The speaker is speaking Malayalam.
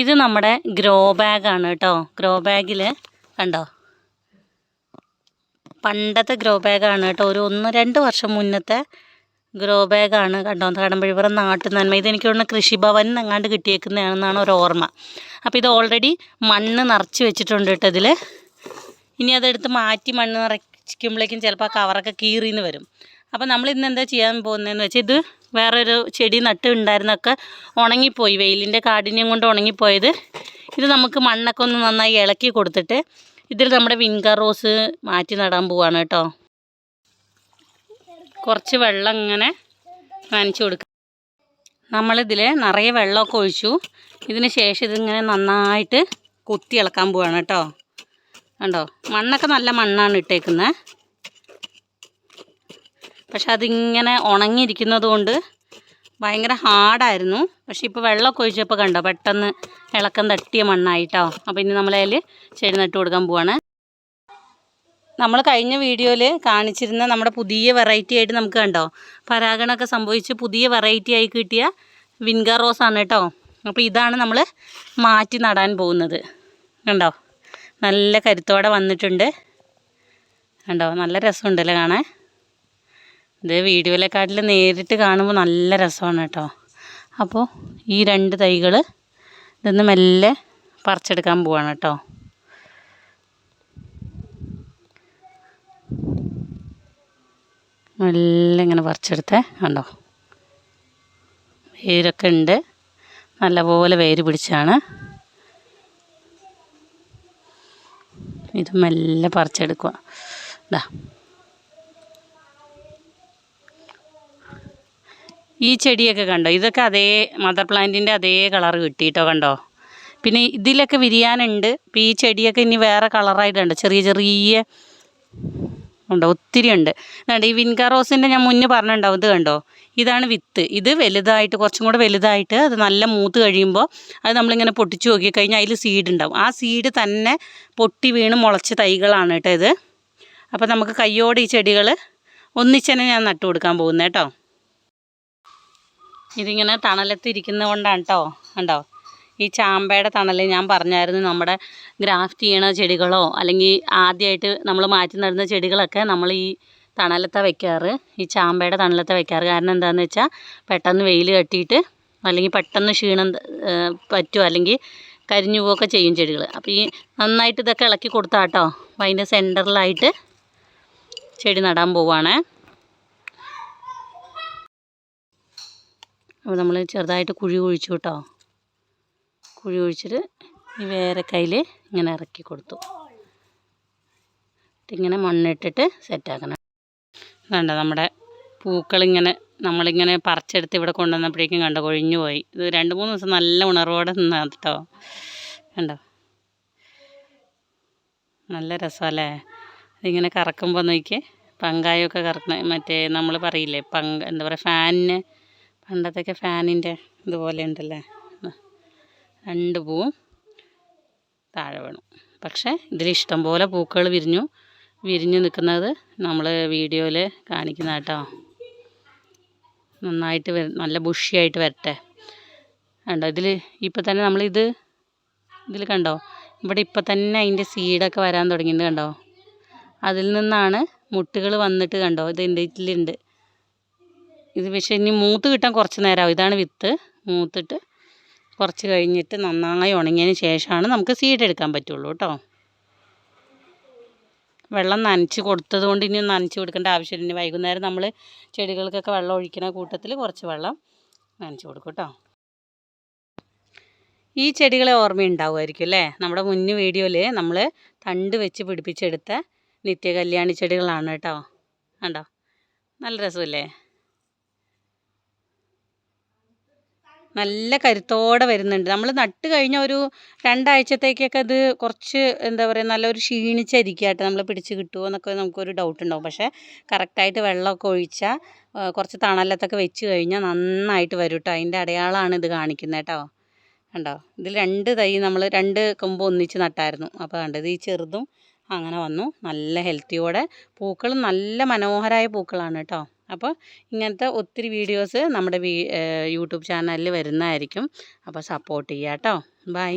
ഇത് നമ്മുടെ ഗ്രോ ബാഗാണ് കേട്ടോ. ഗ്രോ ബാഗിൽ കണ്ടോ, പണ്ടത്തെ ഗ്രോ ബാഗാണ് കേട്ടോ. ഒരു 1-2 വർഷം മുന്നത്തെ ഗ്രോ ബാഗാണ് കണ്ടോ. കടമ്പഴിപ്പുറം നാട്ടു നന്മ. ഇതെനിക്ക് തോന്നുന്നു കൃഷിഭവൻ എങ്ങാണ്ട് കിട്ടിയേക്കുന്നതാണെന്നാണ് ഒരു ഓർമ്മ. അപ്പോൾ ഇത് ഓൾറെഡി മണ്ണ് നിറച്ച് വെച്ചിട്ടുണ്ട് കേട്ടോ ഇതിൽ. ഇനി അതെടുത്ത് മാറ്റി മണ്ണ് നിറയ്ക്കുമ്പോഴേക്കും ചിലപ്പോൾ ആ കവറൊക്കെ കീറിന്ന് വരും. അപ്പോൾ നമ്മൾ ഇന്ന് എന്താ ചെയ്യാൻ പോകുന്നതെന്ന് വെച്ചാൽ, ഇത് വേറൊരു ചെടി നട്ട് ഉണ്ടായിരുന്നൊക്കെ ഉണങ്ങിപ്പോയി, വെയിലിൻ്റെ കാഠിന്യം കൊണ്ട് ഉണങ്ങിപ്പോയത്. ഇത് നമുക്ക് മണ്ണൊക്കെ ഒന്ന് നന്നായി ഇളക്കി കൊടുത്തിട്ട് ഇതിൽ നമ്മുടെ വിൻഗർ റോസ് മാറ്റി നടാൻ പോവാണ് കേട്ടോ. കുറച്ച് വെള്ളം ഇങ്ങനെ നനച്ച് കൊടുക്കുക. നമ്മളിതിൽ നിറയെ വെള്ളമൊക്കെ ഒഴിച്ചു. ഇതിന് ശേഷം ഇതിങ്ങനെ നന്നായിട്ട് കുത്തി ഇളക്കാൻ പോവാണ് കേട്ടോ. കണ്ടോ, മണ്ണൊക്കെ നല്ല മണ്ണാണ് ഇട്ടേക്കുന്നത്. പക്ഷെ അതിങ്ങനെ ഉണങ്ങിയിരിക്കുന്നത് കൊണ്ട് ഭയങ്കര ഹാർഡായിരുന്നു. പക്ഷെ ഇപ്പോൾ വെള്ളമൊക്കെ ഒഴിച്ചപ്പോൾ കണ്ടോ പെട്ടെന്ന് ഇളക്കം തട്ടിയ മണ്ണായിട്ടോ. അപ്പോൾ ഇനി നമ്മളതിൽ ചെടി നട്ട് കൊടുക്കാൻ പോവാണ്. നമ്മൾ കഴിഞ്ഞ വീഡിയോയിൽ കാണിച്ചിരുന്ന നമ്മുടെ പുതിയ വെറൈറ്റി ആയിട്ട് നമുക്ക് കണ്ടോ പരാഗണമൊക്കെ സംഭവിച്ച് പുതിയ വെറൈറ്റി ആയി കിട്ടിയ വിൻഗർ റോസാണ് കേട്ടോ. അപ്പോൾ ഇതാണ് നമ്മൾ മാറ്റി നടാൻ പോകുന്നത്. കണ്ടോ, നല്ല കരുത്തോടെ വന്നിട്ടുണ്ട്. കണ്ടോ, നല്ല രസമുണ്ടല്ലേ കാണാൻ. ഇത് വീഡിയോയിലെക്കാട്ടിൽ നേരിട്ട് കാണുമ്പോൾ നല്ല രസമാണ് കേട്ടോ. അപ്പോൾ ഈ 2 തൈകൾ ഇതൊന്ന് മെല്ലെ പറിച്ചെടുക്കാൻ പോവാണ് കേട്ടോ. മെല്ലെ ഇങ്ങനെ പറിച്ചെടുത്തേ. കണ്ടോ, വേരൊക്കെ ഉണ്ട്, നല്ലപോലെ വേര് പിടിച്ചാണ്. ഇത് മെല്ലെ പറിച്ചെടുക്കുക. ഇതാ, ഈ ചെടിയൊക്കെ കണ്ടോ, ഇതൊക്കെ അതേ മദർ പ്ലാന്റിൻ്റെ അതേ കളർ കിട്ടിയിട്ടോ. കണ്ടോ, പിന്നെ ഇതിലൊക്കെ വിരിയാനുണ്ട്. ഇപ്പോൾ ഈ ചെടിയൊക്കെ ഇനി വേറെ കളറായിട്ടുണ്ട്, ചെറിയ ചെറിയ ഉണ്ടോ, ഒത്തിരി ഉണ്ട്. അതുകൊണ്ട് ഈ വിൻഗർ റോസിൻ്റെ ഞാൻ മുന്നേ പറഞ്ഞിട്ടുണ്ടാവും. ഇത് കണ്ടോ, ഇതാണ് വിത്ത്. ഇത് വലുതായിട്ട് കുറച്ചും കൂടെ വലുതായിട്ട് അത് നല്ല മൂത്ത് കഴിയുമ്പോൾ അത് നമ്മളിങ്ങനെ പൊട്ടിച്ച് നോക്കി കഴിഞ്ഞാൽ അതിൽ സീഡ് ഉണ്ടാവും. ആ സീഡ് തന്നെ പൊട്ടി വീണ് മുളച്ച തൈകളാണ് കേട്ടോ ഇത്. അപ്പോൾ നമുക്ക് കയ്യോടെ ഈ ചെടികൾ ഒന്നിച്ചെന്നെ ഞാൻ നട്ടു കൊടുക്കാൻ പോകുന്നത് കേട്ടോ. ഇതിങ്ങനെ തണലത്തിരിക്കുന്നത് കൊണ്ടാണ് കേട്ടോ. കണ്ടോ, ഈ ചാമ്പയുടെ തണൽ ഞാൻ പറഞ്ഞായിരുന്നു, നമ്മുടെ ഗ്രാഫ്റ്റ് ചെയ്യണ ചെടികളോ അല്ലെങ്കിൽ ആദ്യമായിട്ട് നമ്മൾ മാറ്റി നടുന്ന ചെടികളൊക്കെ നമ്മൾ ഈ തണലത്തെ വയ്ക്കാറ്, ഈ ചാമ്പയുടെ തണലത്തെ വയ്ക്കാറ്. കാരണം എന്താണെന്ന് വെച്ചാൽ പെട്ടെന്ന് വെയിൽ തട്ടിയിട്ട് അല്ലെങ്കിൽ പെട്ടെന്ന് ക്ഷീണം പറ്റുമോ അല്ലെങ്കിൽ കരിഞ്ഞു പോവുകയൊക്കെ ചെയ്യും ചെടികൾ. അപ്പോൾ ഈ നന്നായിട്ട് ഇതൊക്കെ ഇളക്കി കൊടുത്താൽ കേട്ടോ. അപ്പോൾ അതിൻ്റെ സെൻറ്ററിലായിട്ട് ചെടി നടാൻ പോവുകയാണ്. അപ്പോൾ നമ്മൾ ചെറുതായിട്ട് കുഴി കുഴിച്ചു കേട്ടോ. കുഴി കുഴിച്ചിട്ട് ഈ വേരക്കയിൽ ഇങ്ങനെ ഇറക്കി കൊടുത്തു. ഇങ്ങനെ മണ്ണിട്ടിട്ട് സെറ്റാക്കണം. കണ്ടോ, നമ്മുടെ പൂക്കളിങ്ങനെ നമ്മളിങ്ങനെ പറിച്ചെടുത്ത് ഇവിടെ കൊണ്ടുവന്നപ്പോഴേക്കും കണ്ടോ കൊഴിഞ്ഞു പോയി. ഇത് 2-3 ദിവസം നല്ല ഉണർവോടെ നിന്നാണ് കേട്ടോ. കണ്ടോ, നല്ല രസമല്ലേ. ഇതിങ്ങനെ കറക്കുമ്പോൾ നോക്കി പങ്കായൊക്കെ കറക്കണ മറ്റേ നമ്മൾ പറയില്ലേ എന്താ പറയുക, ഫാനിന് പണ്ടത്തൊക്കെ ഫാനിൻ്റെ ഇതുപോലെ ഉണ്ടല്ലേ. 2 പൂവും താഴെ വീണു. പക്ഷേ ഇതിലിഷ്ടം പോലെ പൂക്കൾ വിരിഞ്ഞു നിൽക്കുന്നത് നമ്മൾ വീഡിയോയിൽ കാണിക്കുന്ന കേട്ടോ. നന്നായിട്ട് നല്ല ബുഷിയായിട്ട് വരട്ടെ. കണ്ടോ, ഇതിൽ ഇപ്പം തന്നെ ഇതിൽ കണ്ടോ, ഇവിടെ ഇപ്പം തന്നെ അതിൻ്റെ സീഡൊക്കെ വരാൻ തുടങ്ങിയിട്ടുണ്ട്. കണ്ടോ, അതിൽ നിന്നാണ് മുട്ടുകൾ വന്നിട്ട് കണ്ടോ ഇതിലുണ്ട്. ഇത് പക്ഷേ ഇനി മൂത്ത് കിട്ടാൻ കുറച്ച് നേരമാവും. ഇതാണ് വിത്ത്. മൂത്തിട്ട് കുറച്ച് കഴിഞ്ഞിട്ട് നന്നായി ഉണങ്ങിയതിന് ശേഷമാണ് നമുക്ക് സീഡ് എടുക്കാൻ പറ്റുള്ളൂ കേട്ടോ. വെള്ളം നനച്ച് കൊടുത്തത് കൊണ്ട് ഇനി നനച്ച് കൊടുക്കേണ്ട ആവശ്യമില്ല. ഇനി വൈകുന്നേരം നമ്മൾ ചെടികൾക്കൊക്കെ വെള്ളം ഒഴിക്കുന്ന കൂട്ടത്തിൽ കുറച്ച് വെള്ളം നനച്ച് കൊടുക്കും കേട്ടോ. ഈ ചെടികളെ ഓർമ്മയുണ്ടാവുമായിരിക്കും അല്ലേ. നമ്മുടെ മുൻ വീഡിയോയിൽ നമ്മൾ തണ്ട് വെച്ച് പിടിപ്പിച്ചെടുത്ത നിത്യകല്യാണി ചെടികളാണ് കേട്ടോ. കണ്ടോ, നല്ല രസമല്ലേ. നല്ല കരുത്തോടെ വരുന്നുണ്ട്. നമ്മൾ നട്ട് കഴിഞ്ഞ ഒരു 2 ആഴ്ചത്തേക്കൊക്കെ ഇത് കുറച്ച് എന്താ പറയുക നല്ലൊരു ക്ഷീണിച്ചിരിക്കുകയായിട്ട് നമ്മൾ പിടിച്ച് കിട്ടുമോ എന്നൊക്കെ നമുക്കൊരു ഡൗട്ട് ഉണ്ടാവും. പക്ഷേ കറക്റ്റായിട്ട് വെള്ളമൊക്കെ ഒഴിച്ചാൽ കുറച്ച് തണലത്തൊക്കെ വെച്ച് കഴിഞ്ഞാൽ നന്നായിട്ട് വരും കേട്ടോ. അതിൻ്റെ അടയാളമാണ് ഇത് കാണിക്കുന്നത് കേട്ടോ. കണ്ടോ, ഇതിൽ 2 തൈ നമ്മൾ 2 കൊമ്പ് ഒന്നിച്ച് നട്ടായിരുന്നു. അപ്പോൾ കണ്ടത് ഈ ചെറുതും അങ്ങനെ വന്നു. നല്ല ഹെൽത്തിയോടെ പൂക്കളും നല്ല മനോഹരമായ പൂക്കളാണ് കേട്ടോ. അപ്പോൾ ഇങ്ങനത്തെ ഒത്തിരി വീഡിയോസ് നമ്മുടെ യൂട്യൂബ് ചാനലിൽ വരുന്നതായിരിക്കും. അപ്പോൾ സപ്പോർട്ട് ചെയ്യാം കേട്ടോ. ബൈ.